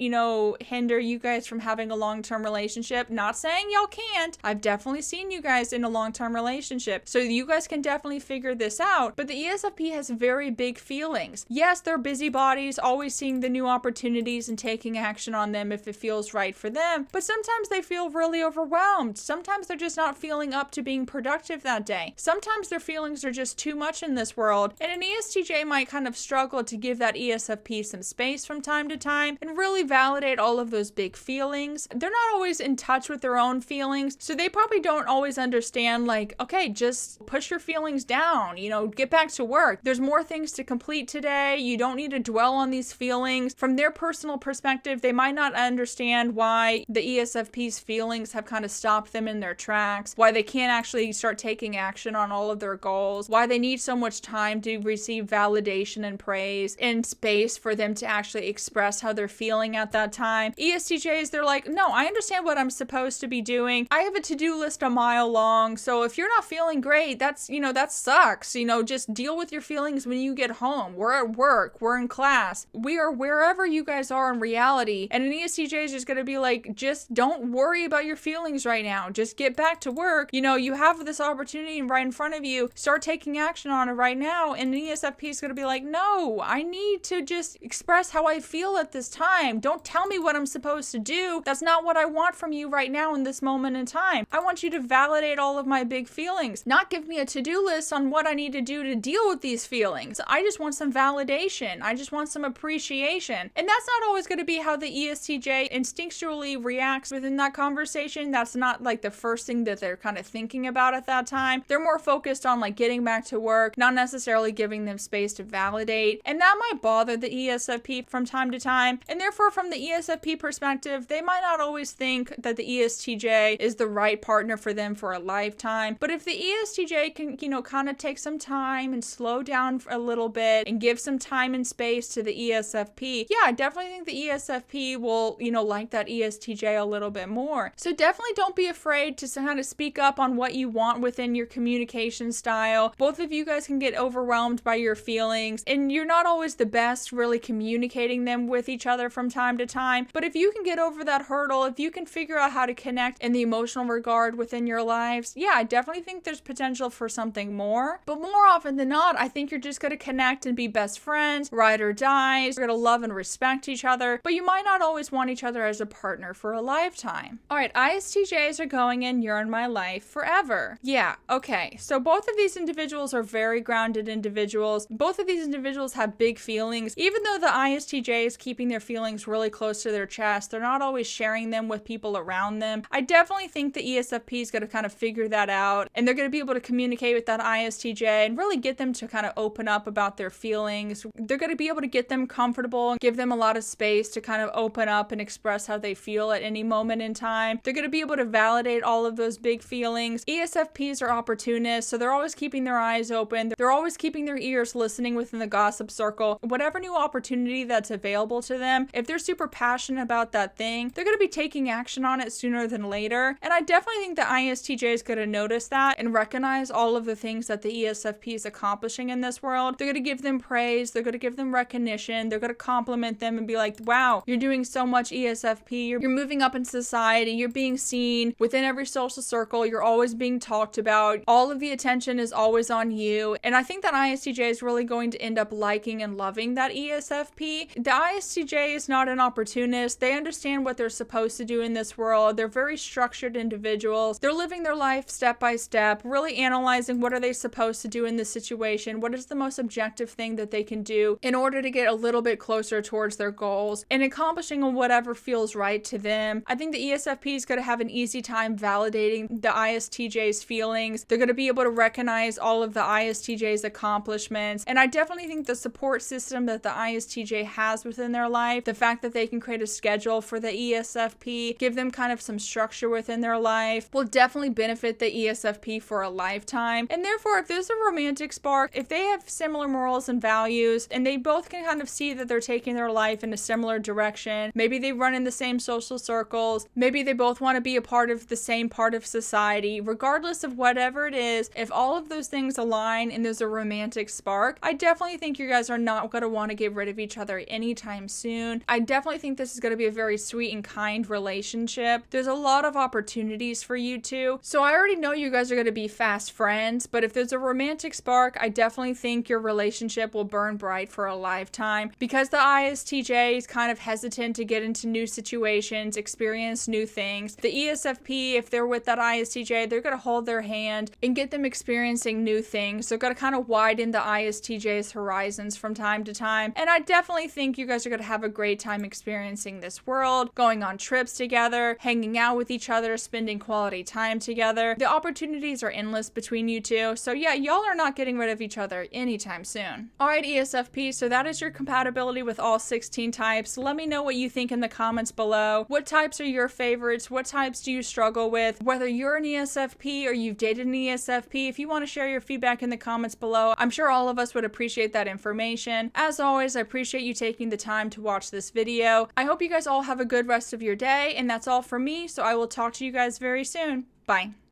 hinder you guys from having a long-term relationship, not saying y'all can't. I've definitely seen you guys in a long-term relationship. So you guys can definitely finally figure this out. But the ESFP has very big feelings. Yes, they're busybodies, always seeing the new opportunities and taking action on them if it feels right for them. But sometimes they feel really overwhelmed. Sometimes they're just not feeling up to being productive that day. Sometimes their feelings are just too much in this world. And an ESTJ might kind of struggle to give that ESFP some space from time to time and really validate all of those big feelings. They're not always in touch with their own feelings, so they probably don't always understand, like, okay, just push your feelings down, get back to work. There's more things to complete today. You don't need to dwell on these feelings. From their personal perspective, they might not understand why the ESFP's feelings have kind of stopped them in their tracks, why they can't actually start taking action on all of their goals, why they need so much time to receive validation and praise and space for them to actually express how they're feeling at that time. ESTJs, they're like, no, I understand what I'm supposed to be doing. I have a to-do list a mile long, so if you're not feeling great, that sucks. Just deal with your feelings when you get home. We're at work, we're in class, we are wherever you guys are in reality. And an ESTJ is just gonna be like, just don't worry about your feelings right now. Just get back to work. You have this opportunity right in front of you. Start taking action on it right now. And an ESFP is gonna be like, no, I need to just express how I feel at this time. Don't tell me what I'm supposed to do. That's not what I want from you right now in this moment in time. I want you to validate all of my big feelings, not give me a to-do list on what I need to do to deal with these feelings. I just want some validation. I just want some appreciation. And that's not always going to be how the ESTJ instinctually reacts within that conversation. That's not like the first thing that they're kind of thinking about at that time. They're more focused on like getting back to work, not necessarily giving them space to validate. And that might bother the ESFP from time to time. And therefore, from the ESFP perspective, they might not always think that the ESTJ is the right partner for them for a lifetime. But if the ESTJ can, kind of take some time and slow down a little bit and give some time and space to the ESFP, yeah, I definitely think the ESFP will, like that ESTJ a little bit more. So definitely don't be afraid to kind of speak up on what you want within your communication style. Both of you guys can get overwhelmed by your feelings, and you're not always the best really communicating them with each other from time to time. But if you can get over that hurdle, if you can figure out how to connect in the emotional regard within your lives, yeah, I definitely think there's potential for something more. But more often than not, I think you're just going to connect and be best friends, ride or dies. You're going to love and respect each other, but you might not always want each other as a partner for a lifetime. All right, ISTJs are going in You're in My Life Forever. Yeah, okay. So both of these individuals are very grounded individuals. Both of these individuals have big feelings. Even though the ISTJ is keeping their feelings really close to their chest, they're not always sharing them with people around them. I definitely think the ESFP is going to kind of figure that out, and they're going to be able to communicate with that ISTJ and really get them to kind of open up about their feelings. They're going to be able to get them comfortable and give them a lot of space to kind of open up and express how they feel at any moment in time. They're going to be able to validate all of those big feelings. ESFPs are opportunists, so they're always keeping their eyes open. They're always keeping their ears listening within the gossip circle. Whatever new opportunity that's available to them, if they're super passionate about that thing, they're going to be taking action on it sooner than later. And I definitely think the ISTJ is going to notice that and recognize all of the things that the ESFP is accomplishing in this world. They're going to give them praise. They're going to give them recognition. They're going to compliment them and be like, wow, you're doing so much, ESFP. You're moving up in society. You're being seen within every social circle. You're always being talked about. All of the attention is always on you. And I think that ISTJ is really going to end up liking and loving that ESFP. The ISTJ is not an opportunist. They understand what they're supposed to do in this world. They're very structured individuals. They're living their life step by step, really analyzing what are they supposed to do in this situation. What is the most objective thing that they can do in order to get a little bit closer towards their goals and accomplishing whatever feels right to them. I think the ESFP is going to have an easy time validating the ISTJ's feelings. They're going to be able to recognize all of the ISTJ's accomplishments. And I definitely think the support system that the ISTJ has within their life, the fact that they can create a schedule for the ESFP, give them kind of some structure within their life, will definitely benefit the ESFP for a lifetime. And therefore, if there's a romantic spark, if they have similar morals and values, and they both can kind of see that they're taking their life in a similar direction, maybe they run in the same social circles, maybe they both want to be a part of the same part of society, regardless of whatever it is, if all of those things align and there's a romantic spark, I definitely think you guys are not going to want to get rid of each other anytime soon. I definitely think this is going to be a very sweet and kind relationship. There's a lot of opportunities for you two. So I already know you guys are going to be fast friends, but if there's a romantic spark, I definitely think your relationship will burn bright for a lifetime. Because the ISTJ is kind of hesitant to get into new situations, experience new things, the ESFP, if they're with that ISTJ, they're going to hold their hand and get them experiencing new things. So got to kind of widen the ISTJ's horizons from time to time. And I definitely think you guys are going to have a great time experiencing this world, going on trips together, hanging out with each other, spending quality time together. The opportunities are endless between you two. So yeah, y'all are not getting rid of each other anytime soon. Alright, ESFP, so that is your compatibility with all 16 types. Let me know what you think in the comments below. What types are your favorites? What types do you struggle with? Whether you're an ESFP or you've dated an ESFP, if you want to share your feedback in the comments below, I'm sure all of us would appreciate that information. As always, I appreciate you taking the time to watch this video. I hope you guys all have a good rest of your day, and that's all from me, so I will talk to you guys very soon. Bye.